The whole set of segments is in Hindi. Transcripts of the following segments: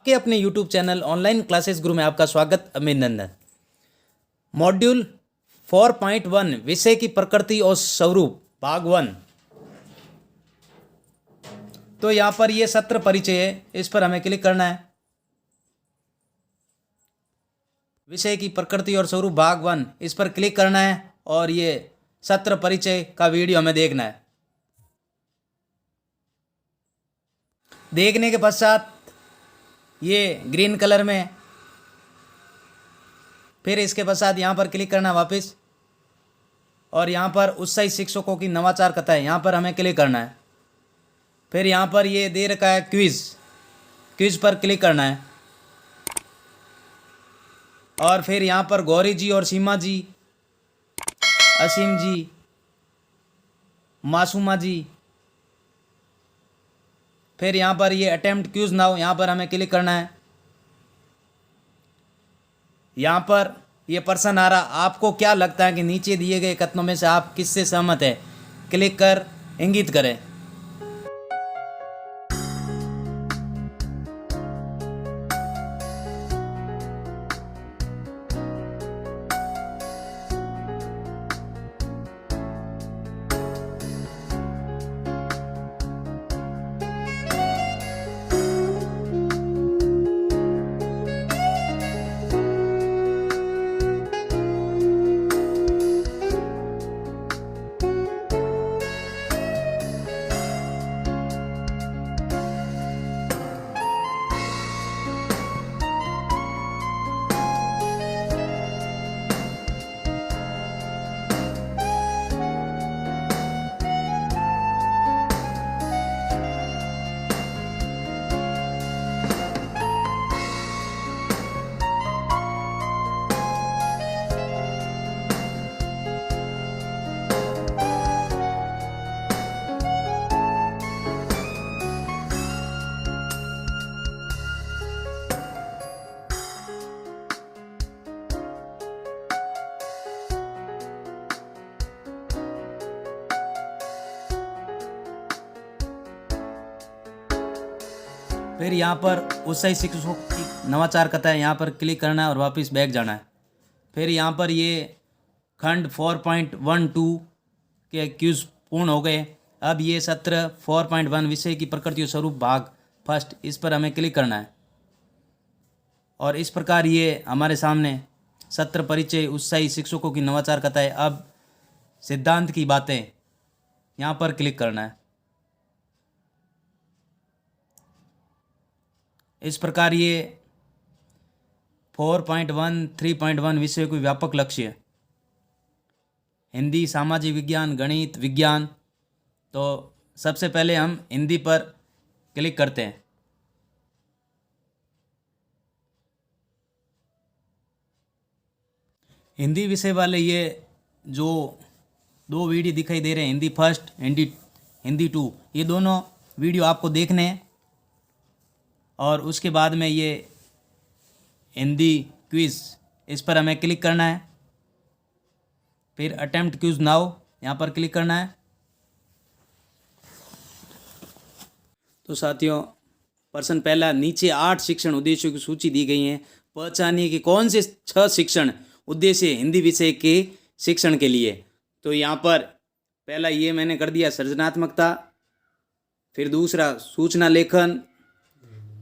आपके अपने यूट्यूब चैनल ऑनलाइन क्लासेस गुरु में आपका स्वागत। अभिनंदन। मॉड्यूल 4.1 विषय की प्रकृति और स्वरूप भाग 1। तो यहाँ पर ये सत्र परिचय है, इस पर हमें क्लिक करना है। विषय की प्रकृति और स्वरूप भाग 1, इस पर क्लिक करना है और ये सत्र परिचय का वीडियो हमें देखना है। देखने के पश्चात ये ग्रीन कलर में, फिर इसके पश्चात यहाँ पर क्लिक करना है वापस, और यहाँ पर उत्साही शिक्षकों की नवाचार कथाएं, यहाँ पर हमें क्लिक करना है। फिर यहाँ पर ये दे रखा है क्विज पर क्लिक करना है, और फिर यहाँ पर गौरी जी और सीमा जी, असीम जी, मासूमा जी, फिर यहाँ पर ये अटेम्प्ट क्यूज नाउ, यहाँ पर हमें क्लिक करना है। यहाँ पर ये प्रश्न आ रहा, आपको क्या लगता है कि नीचे दिए गए कथनों में से आप किससे सहमत है? क्लिक कर इंगित करें। फिर यहाँ पर उत्साही शिक्षकों की नवाचार कथा है, यहाँ पर क्लिक करना है और वापस बैक जाना है। फिर यहाँ पर ये खंड 4.12 के क्यूज पूर्ण हो गए। अब ये सत्र 4.1 विषय की प्रकृति और स्वरूप भाग 1, इस पर हमें क्लिक करना है। और इस प्रकार ये हमारे सामने सत्र परिचय, उत्साही शिक्षकों की नवाचार कथा है। अब सिद्धांत की बातें, यहाँ पर क्लिक करना है। इस प्रकार ये 4.1 3.1 विषय कोई व्यापक लक्ष्य है, हिंदी, सामाजिक विज्ञान, गणित, विज्ञान। तो सबसे पहले हम हिंदी पर क्लिक करते हैं। हिंदी विषय वाले ये जो 2 वीडियो दिखाई दे रहे हैं, हिंदी फर्स्ट, हिंदी 2, ये दोनों वीडियो आपको देखने हैं। और उसके बाद में ये हिंदी क्विज़, इस पर हमें क्लिक करना है। फिर अटेम्प्ट क्विज नाउ, यहाँ पर क्लिक करना है। तो साथियों, प्रश्न पहला, नीचे 8 शिक्षण उद्देश्यों की सूची दी गई है, पहचानिए कि कौन से 6 शिक्षण उद्देश्य हिंदी विषय के शिक्षण के लिए। तो यहाँ पर पहला ये मैंने कर दिया सृजनात्मकता, फिर दूसरा सूचना लेखन,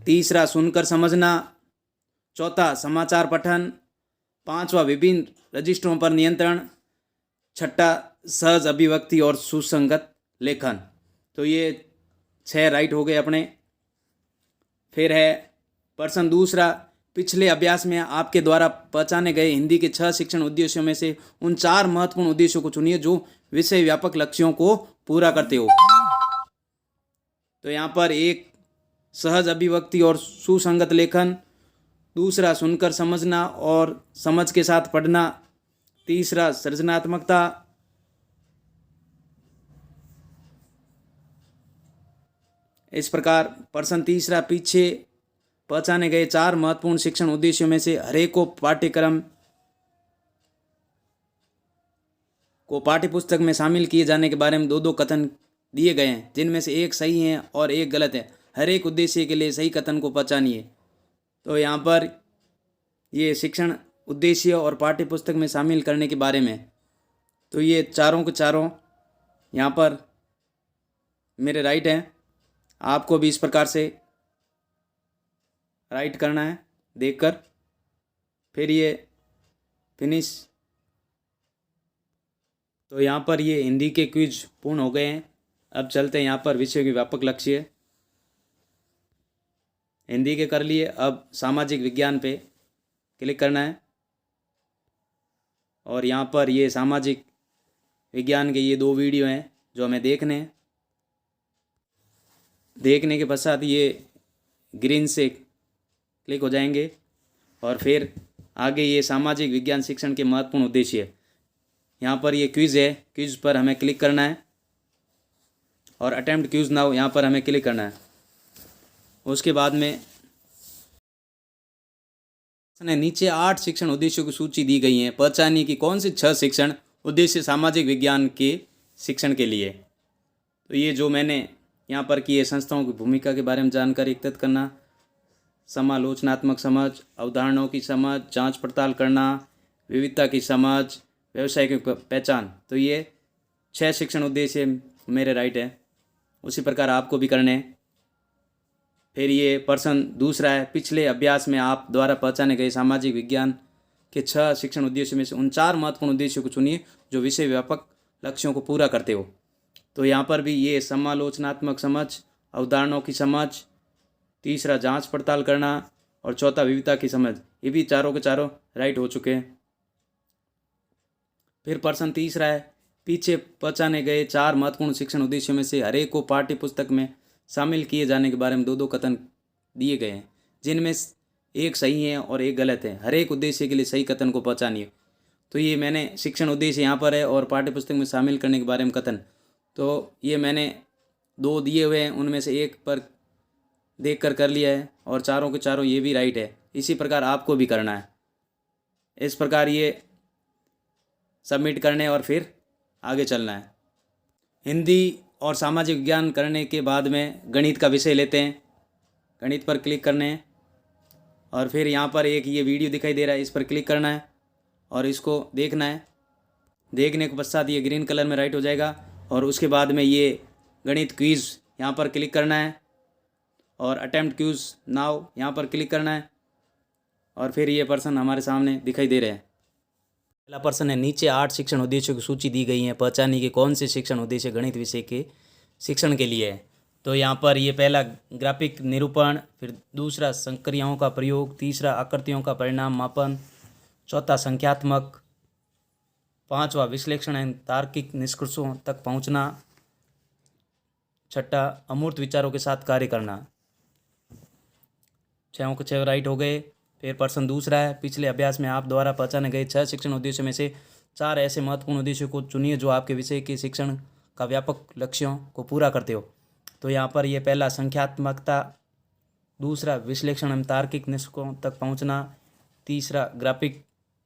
तीसरा सुनकर समझना, चौथा समाचार पठन, 5वां विभिन्न रजिस्ट्रों पर नियंत्रण, 6ठा सहज अभिव्यक्ति और सुसंगत लेखन। तो ये 6 राइट हो गए अपने। फिर है प्रश्न दूसरा, पिछले अभ्यास में आपके द्वारा पहचाने गए हिंदी के 6 शिक्षण उद्देश्यों में से उन 4 महत्वपूर्ण उद्देश्यों को चुनिए जो विषय व्यापक लक्ष्यों को पूरा करते हो। तो यहाँ पर एक सहज अभिव्यक्ति और सुसंगत लेखन, दूसरा सुनकर समझना और समझ के साथ पढ़ना, तीसरा सृजनात्मकता, इस प्रकार प्रश्न तीसरा, पीछे पहचाने गए 4 महत्वपूर्ण शिक्षण उद्देश्यों में से हरेक को पाठ्यक्रम को पाठ्यपुस्तक में शामिल किए जाने के बारे में 2-2 कथन दिए गए हैं, जिनमें से एक सही है और एक गलत है। हर एक उद्देश्य के लिए सही कथन को पहचानिए। तो यहाँ पर ये शिक्षण उद्देश्य और पाठ्य पुस्तक में शामिल करने के बारे में, तो ये चारों के चारों यहाँ पर मेरे राइट हैं। आपको भी इस प्रकार से राइट करना है देखकर, फिर ये फिनिश। तो यहाँ पर ये हिंदी के क्विज पूर्ण हो गए हैं। अब चलते हैं यहाँ पर विषय के व्यापक लक्ष्य। हिंदी के कर लिए, अब सामाजिक विज्ञान पे क्लिक करना है और यहाँ पर ये सामाजिक विज्ञान के ये 2 वीडियो हैं जो हमें देखने हैं। देखने के पश्चात ये ग्रीन से क्लिक हो जाएंगे और फिर आगे ये सामाजिक विज्ञान शिक्षण के महत्वपूर्ण उद्देश्य, यहाँ पर ये क्विज़ है, क्विज़ पर हमें क्लिक करना है और अटेम्प्ट क्विज़ नाउ यहाँ पर हमें क्लिक करना है। उसके बाद में नीचे 8 शिक्षण उद्देश्यों की सूची दी गई है। पहचानिए कि कौन से 6 शिक्षण उद्देश्य सामाजिक विज्ञान के शिक्षण के लिए। तो ये जो मैंने यहाँ पर किए, संस्थाओं की भूमिका के बारे में जानकारी एकत्रित करना, समालोचनात्मक समझ, अवधारणाओं की समझ, जांच पड़ताल करना, विविधता की समझ, व्यवसाय की पहचान। तो ये 6 शिक्षण उद्देश्य मेरे राइट है। उसी प्रकार आपको भी करने हैं। फिर ये प्रश्न दूसरा है, पिछले अभ्यास में आप द्वारा पहचाने गए सामाजिक विज्ञान के 6 शिक्षण उद्देश्यों में से उन 4 महत्वपूर्ण उद्देश्यों को चुनिए जो विषय व्यापक लक्ष्यों को पूरा करते हो। तो यहाँ पर भी ये समालोचनात्मक समझ, अवधारणाओं की समझ, तीसरा जांच पड़ताल करना और चौथा विविधता की समझ, ये भी चारों के चारों राइट हो चुके हैं। फिर प्रश्न तीसरा है, पीछे पहचाने गए 4 महत्वपूर्ण शिक्षण उद्देश्यों में से हर एक को पाठ्य पुस्तक में शामिल किए जाने के बारे में 2-2 कथन दिए गए हैं, जिनमें एक सही है और एक गलत है। हर एक उद्देश्य के लिए सही कथन को पहचानिए। तो ये मैंने शिक्षण उद्देश्य यहाँ पर है और पाठ्य पुस्तक में शामिल करने के बारे में कथन, तो ये मैंने 2 दिए हुए हैं, उनमें से एक पर देख कर लिया है और चारों के चारों ये भी राइट है। इसी प्रकार आपको भी करना है। इस प्रकार ये सबमिट करने और फिर आगे चलना है। हिंदी और सामाजिक विज्ञान करने के बाद में गणित का विषय लेते हैं। गणित पर क्लिक करने हैं और फिर यहाँ पर एक ये वीडियो दिखाई दे रहा है, इस पर क्लिक करना है और इसको देखना है। देखने के पश्चात ये ग्रीन कलर में राइट हो जाएगा और उसके बाद में ये गणित क्विज़ यहाँ पर क्लिक करना है और अटेम्प्ट क्विज़ नाउ यहाँ पर क्लिक करना है और फिर ये प्रश्न हमारे सामने दिखाई दे रहे हैं। पहला प्रश्न है, नीचे 8 शिक्षण उद्देश्यों की सूची दी गई है, पहचानिए कि कौन से शिक्षण उद्देश्य गणित विषय के शिक्षण के लिए है। तो यहाँ पर ये पहला ग्राफिक निरूपण, फिर दूसरा संक्रियाओं का प्रयोग, तीसरा आकृतियों का परिणाम मापन, चौथा संख्यात्मक, पांचवा विश्लेषण एवं तार्किक निष्कर्षों तक पहुँचना, छठा अमूर्त विचारों के साथ कार्य करना। 6 के 6 राइट हो गए। फिर प्रश्न दूसरा है, पिछले अभ्यास में आप द्वारा पहचाने गए 6 शिक्षण उद्देश्यों में से 4 ऐसे महत्वपूर्ण उद्देश्यों को चुनिए जो आपके विषय के शिक्षण का व्यापक लक्ष्यों को पूरा करते हो। तो यहाँ पर ये पहला संख्यात्मकता, दूसरा विश्लेषण एवं तार्किक निष्कर्षों तक पहुँचना, तीसरा ग्राफिक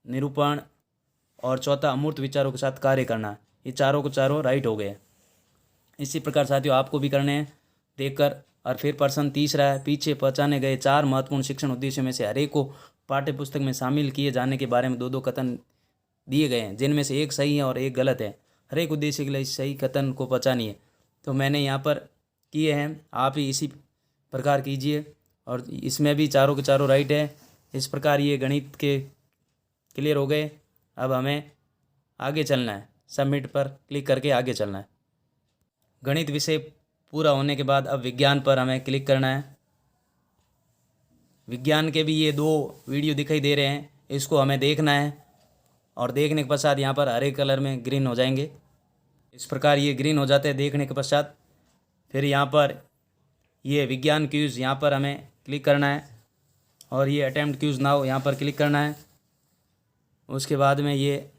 निरूपण और चौथा अमूर्त विचारों के साथ कार्य करना। ये चारों को चारों राइट हो गए। इसी प्रकार साथियों आपको भी करने हैं देखकर। और फिर प्रश्न तीसरा है, पीछे पहचाने गए 4 महत्वपूर्ण शिक्षण उद्देश्यों में से हर एक को पाठ्य पुस्तक में शामिल किए जाने के बारे में 2-2 कथन दिए गए हैं, जिनमें से एक सही है और एक गलत है। हर एक उद्देश्य के लिए सही कथन को पहचानिए। तो मैंने यहाँ पर किए हैं, आप ही इसी प्रकार कीजिए और इसमें भी चारों के चारों राइट है। इस प्रकार ये गणित के क्लियर हो गए। अब हमें आगे चलना है, सबमिट पर क्लिक करके आगे चलना है। गणित विषय पूरा होने के बाद अब विज्ञान पर हमें क्लिक करना है। विज्ञान के भी ये 2 वीडियो दिखाई दे रहे हैं, इसको हमें देखना है और देखने के पश्चात यहाँ पर हरे कलर में ग्रीन हो जाएंगे। इस प्रकार ये ग्रीन हो जाते हैं देखने के पश्चात। फिर यहाँ पर ये विज्ञान क्विज़, यहाँ पर हमें क्लिक करना है और ये अटेम्प्ट क्विज़ नाउ यहाँ पर क्लिक करना है। उसके बाद में ये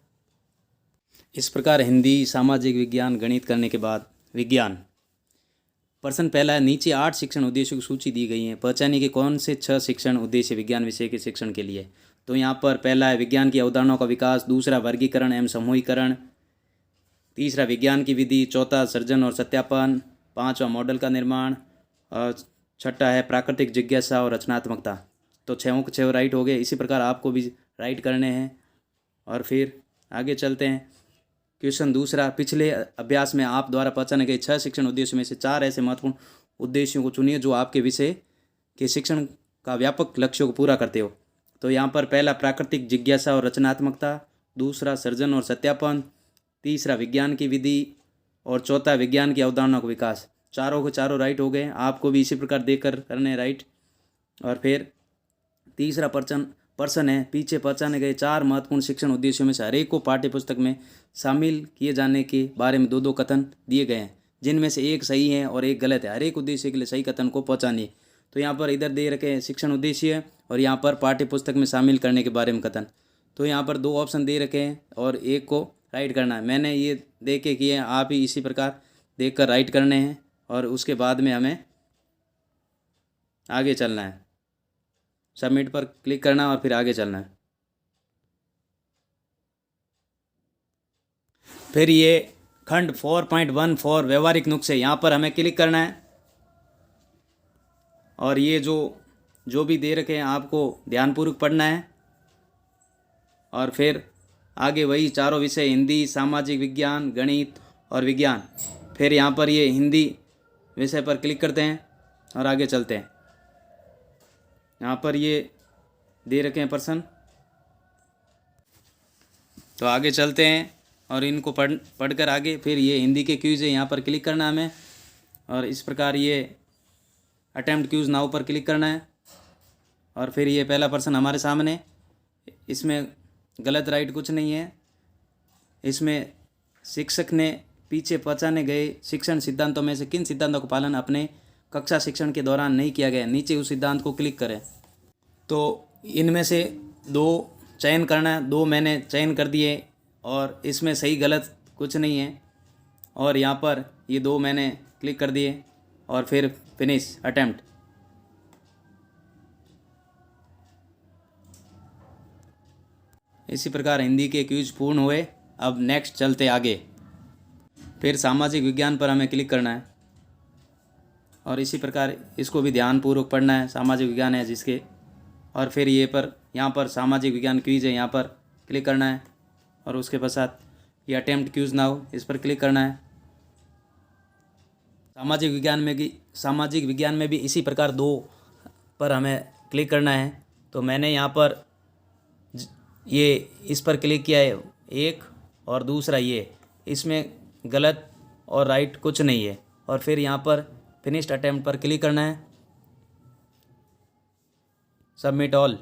इस प्रकार हिंदी, सामाजिक विज्ञान, गणित करने के बाद विज्ञान। प्रश्न पहला है, नीचे 8 शिक्षण उद्देश्यों की सूची दी गई है, पहचानिए कि कौन से 6 शिक्षण उद्देश्य विज्ञान विषय के शिक्षण के लिए। तो यहाँ पर पहला है विज्ञान की अवधारणाओं का विकास, दूसरा वर्गीकरण एवं समूहीकरण, तीसरा विज्ञान की विधि, चौथा सर्जन और सत्यापन, पांचवा मॉडल का निर्माण और छठा है प्राकृतिक जिज्ञासा और रचनात्मकता। तो 6 के 6 राइट हो गए। इसी प्रकार आपको भी राइट करने हैं। और फिर आगे चलते हैं। क्वेश्चन दूसरा, पिछले अभ्यास में आप द्वारा पहचाने गए 6 शिक्षण उद्देश्यों में से 4 ऐसे महत्वपूर्ण उद्देश्यों को चुनिए जो आपके विषय के शिक्षण का व्यापक लक्ष्यों को पूरा करते हो। तो यहाँ पर पहला प्राकृतिक जिज्ञासा और रचनात्मकता, दूसरा सृजन और सत्यापन, तीसरा विज्ञान की विधि और चौथा विज्ञान की अवधारणा का विकास। चारों के चारों राइट हो गए। आपको भी इसी प्रकार देखकर करने राइट। और फिर तीसरा प्रश्न है, पीछे पहचाने गए 4 महत्वपूर्ण शिक्षण उद्देश्यों में से हरेक को पाठ्य पुस्तक में शामिल किए जाने के बारे में 2-2 कथन दिए गए हैं, जिनमें से एक सही है और एक गलत है। हर एक उद्देश्य के लिए सही कथन को पहचानिए। तो यहाँ पर इधर दे रखे हैं शिक्षण उद्देश्य और यहाँ पर पाठ्य पुस्तक में शामिल करने के बारे में कथन। तो यहाँ पर 2 ऑप्शन दे रखे हैं और एक को राइट करना है। मैंने ये देख के किए हैं, आप ही इसी प्रकार देख कर राइट करने हैं और उसके बाद में हमें आगे चलना है। सबमिट पर क्लिक करना और फिर आगे चलना है। फिर ये खंड 4.14 व्यवहारिक नुस्खे, यहाँ पर हमें क्लिक करना है और ये जो भी दे रखे हैं आपको ध्यानपूर्वक पढ़ना है। और फिर आगे वही चारों विषय, हिंदी, सामाजिक विज्ञान, गणित और विज्ञान। फिर यहाँ पर ये हिंदी विषय पर क्लिक करते हैं और आगे चलते हैं। यहाँ पर ये दे रखे हैं प्रश्न, तो आगे चलते हैं और इनको पढ़कर आगे। फिर ये हिंदी के क्यूज है, यहाँ पर क्लिक करना है हमें और इस प्रकार ये अटेम्प्ट क्यूज नाउ पर क्लिक करना है। और फिर ये पहला प्रश्न हमारे सामने, इसमें गलत राइट कुछ नहीं है। इसमें शिक्षक ने पीछे पहचाने गए शिक्षण सिद्धांतों में से किन सिद्धांतों का पालन अपने कक्षा शिक्षण के दौरान नहीं किया गया, नीचे उस सिद्धांत को क्लिक करें। तो इनमें से 2 चयन करना है। 2 मैंने चयन कर दिए और इसमें सही गलत कुछ नहीं है। और यहाँ पर ये 2 मैंने क्लिक कर दिए और फिर फिनिश अटेम्प्ट। इसी प्रकार हिंदी के क्विज पूर्ण हुए। अब नेक्स्ट चलते आगे। फिर सामाजिक विज्ञान पर हमें क्लिक करना है और इसी प्रकार इसको भी ध्यानपूर्वक पढ़ना है। सामाजिक विज्ञान है जिसके, और फिर यहाँ पर सामाजिक विज्ञान क्विज है, यहाँ पर क्लिक करना है और उसके पश्चात ये अटेम्प्ट क्यूज नाउ, इस पर क्लिक करना है। सामाजिक विज्ञान में भी इसी प्रकार 2 पर हमें क्लिक करना है। तो मैंने यहाँ पर ये इस पर क्लिक किया है, एक, और दूसरा ये, इसमें गलत और राइट कुछ नहीं है। और फिर यहाँ पर फिनिश्ड अटेम्प्ट पर क्लिक करना है, सबमिट ऑल।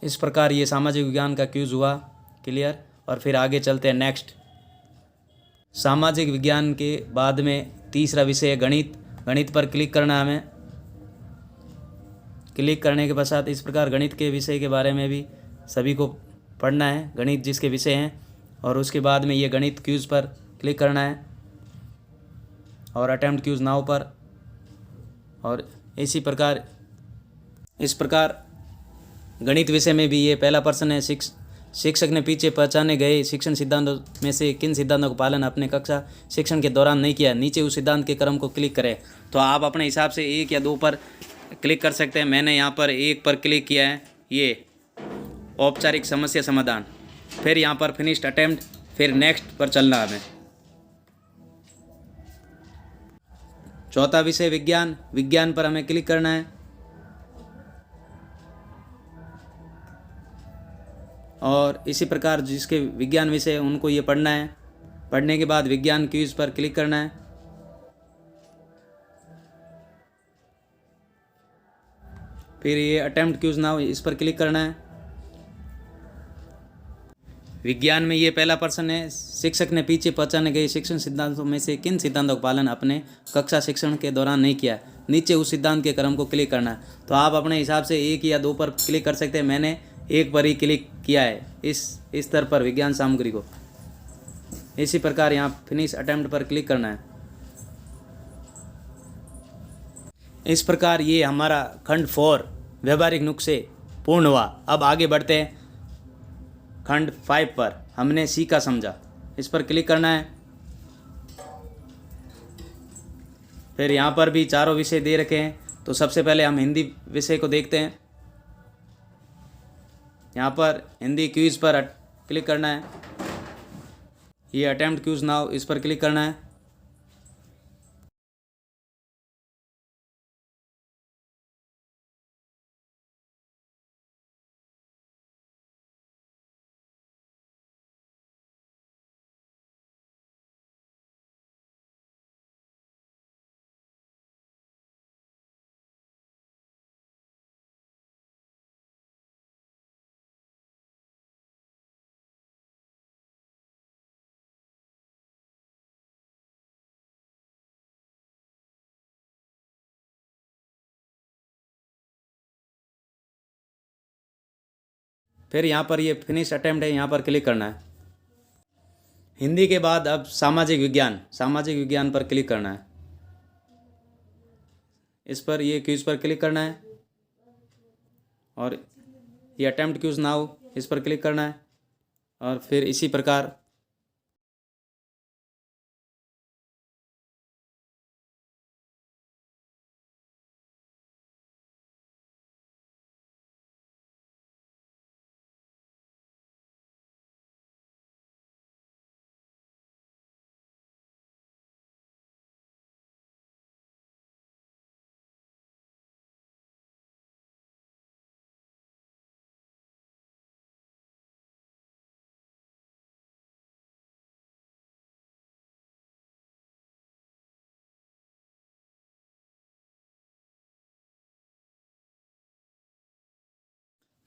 इस प्रकार ये सामाजिक विज्ञान का क्यूज हुआ क्लियर। और फिर आगे चलते हैं नेक्स्ट। सामाजिक विज्ञान के बाद में तीसरा विषय है गणित। गणित पर क्लिक करना है हमें। क्लिक करने के पश्चात इस प्रकार गणित के विषय के बारे में भी सभी को पढ़ना है, गणित जिसके विषय हैं। और उसके बाद में ये गणित क्यूज पर क्लिक करना है और अटेम्प्ट क्यूज नाउ पर। और इस प्रकार गणित विषय में भी ये पहला प्रश्न है, शिक्षक ने पीछे पहचाने गए शिक्षण सिद्धांतों में से किन सिद्धांतों का पालन अपने कक्षा शिक्षण के दौरान नहीं किया, नीचे उस सिद्धांत के क्रम को क्लिक करें। तो आप अपने हिसाब से 1 या 2 पर क्लिक कर सकते हैं। मैंने यहाँ पर 1 पर क्लिक किया है, ये औपचारिक समस्या समाधान। फिर यहाँ पर फिनिश्ड अटेम्प्ट, फिर नेक्स्ट पर चलना हमें। चौथा विषय विज्ञान पर हमें क्लिक करना है और इसी प्रकार जिसके विज्ञान विषय उनको ये पढ़ना है। पढ़ने के बाद विज्ञान क्विज पर क्लिक करना है। फिर ये अटेम्प्ट क्यूज नाउ, इस पर क्लिक करना है। विज्ञान में ये पहला प्रश्न है, शिक्षक ने पीछे पहचाने गए शिक्षण सिद्धांतों में से किन सिद्धांतों का पालन अपने कक्षा शिक्षण के दौरान नहीं किया, नीचे उस सिद्धांत के क्रम को क्लिक करना है। तो आप अपने हिसाब से 1 या 2 पर क्लिक कर सकते हैं। मैंने 1 पर ही क्लिक किया है, इस स्तर पर विज्ञान सामग्री को। इसी प्रकार यहाँ फिनिश अटेम्प्ट पर क्लिक करना है। इस प्रकार ये हमारा खंड 4 व्यवहारिक नुस्खे पूर्ण हुआ। अब आगे बढ़ते हैं खंड 5 पर। हमने सीखा समझा, इस पर क्लिक करना है। फिर यहाँ पर भी चारों विषय दे रखे हैं तो सबसे पहले हम हिंदी विषय को देखते हैं। यहाँ पर हिंदी क्विज पर क्लिक करना है। ये अटेम्प्ट क्विज नाउ, इस पर क्लिक करना है। फिर यहाँ पर ये फिनिश अटेम्प्ट है, यहाँ पर क्लिक करना है। हिंदी के बाद अब सामाजिक विज्ञान पर क्लिक करना है। इस पर ये क्विज पर क्लिक करना है और ये अटेम्प्ट क्विज नाउ, इस पर क्लिक करना है और फिर इसी प्रकार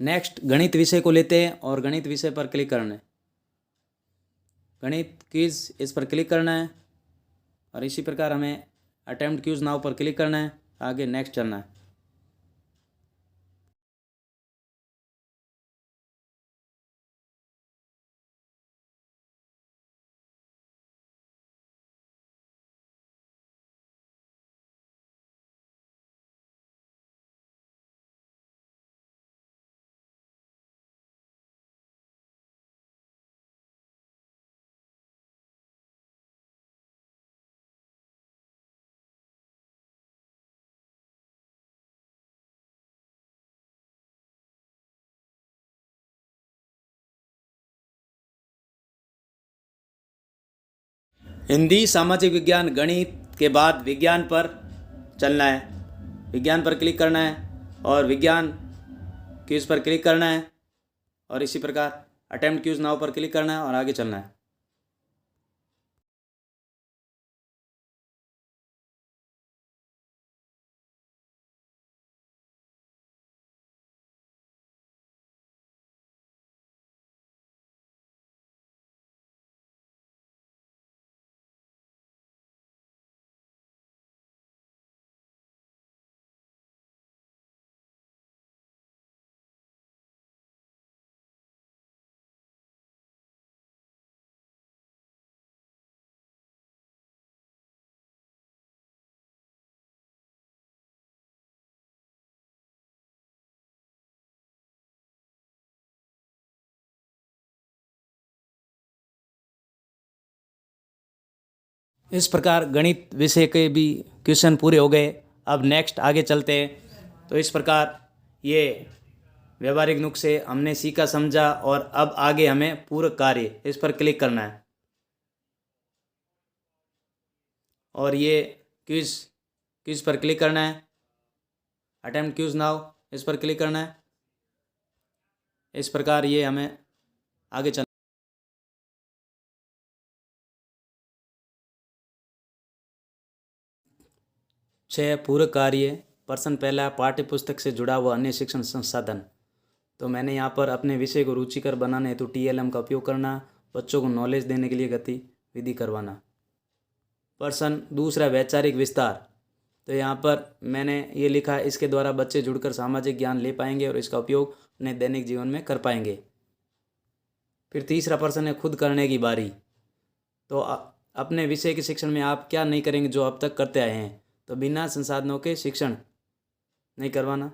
नेक्स्ट गणित विषय को लेते हैं और गणित विषय पर क्लिक करना है। गणित क्विज, इस पर क्लिक करना है और इसी प्रकार हमें अटेम्प्ट क्विज नाउ पर क्लिक करना है। आगे नेक्स्ट चलना है। हिंदी, सामाजिक विज्ञान, गणित के बाद विज्ञान पर चलना है। विज्ञान पर क्लिक करना है और विज्ञान क्विज पर क्लिक करना है और इसी प्रकार अटेम्प्ट क्विज नाउ पर क्लिक करना है और आगे चलना है। इस प्रकार गणित विषय के भी क्वेश्चन पूरे हो गए। अब नेक्स्ट आगे चलते हैं। तो इस प्रकार ये व्यवहारिक नुस्खे हमने सीखा समझा और अब आगे हमें पूरक कार्य, इस पर क्लिक करना है और ये क्विज पर क्लिक करना है। अटेम्प्ट क्विज नाउ, इस पर क्लिक करना है। इस प्रकार ये हमें आगे चल 6 पूरक कार्य। प्रश्न पहला, पाठ्य पुस्तक से जुड़ा हुआ अन्य शिक्षण संसाधन। तो मैंने यहाँ पर अपने विषय को रुचिकर बनाने हेतु TLM का उपयोग करना, बच्चों को नॉलेज देने के लिए गतिविधि करवाना। प्रश्न दूसरा, वैचारिक विस्तार। तो यहाँ पर मैंने ये लिखा है, इसके द्वारा बच्चे जुड़कर सामाजिक ज्ञान ले पाएंगे और इसका उपयोग अपने दैनिक जीवन में कर पाएंगे। फिर तीसरा प्रश्न है, खुद करने की बारी। तो अपने विषय के शिक्षण में आप क्या नहीं करेंगे जो अब तक करते आए हैं। तो बिना संसाधनों के शिक्षण नहीं करवाना।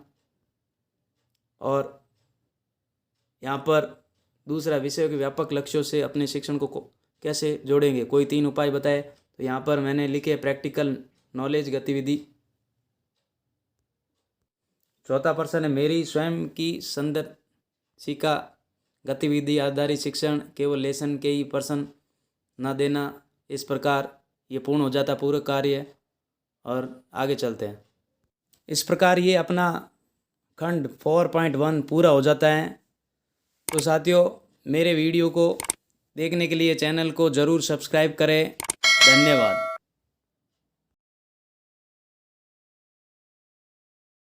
और यहाँ पर दूसरा, विषयों के व्यापक लक्ष्यों से अपने शिक्षण को कैसे जोड़ेंगे, कोई 3 उपाय बताए। तो यहाँ पर मैंने लिखे प्रैक्टिकल नॉलेज गतिविधि, चौथा प्रश्न है मेरी स्वयं की संदर्शिका गतिविधि आधारित शिक्षण केवल लेसन के ही प्रश्न न देना, इस प्रकार ये पूर्ण हो जाता पूरक कार्य। और आगे चलते हैं। इस प्रकार ये अपना खंड 4.1 पूरा हो जाता है। तो साथियों, मेरे वीडियो को देखने के लिए चैनल को ज़रूर सब्सक्राइब करें। धन्यवाद।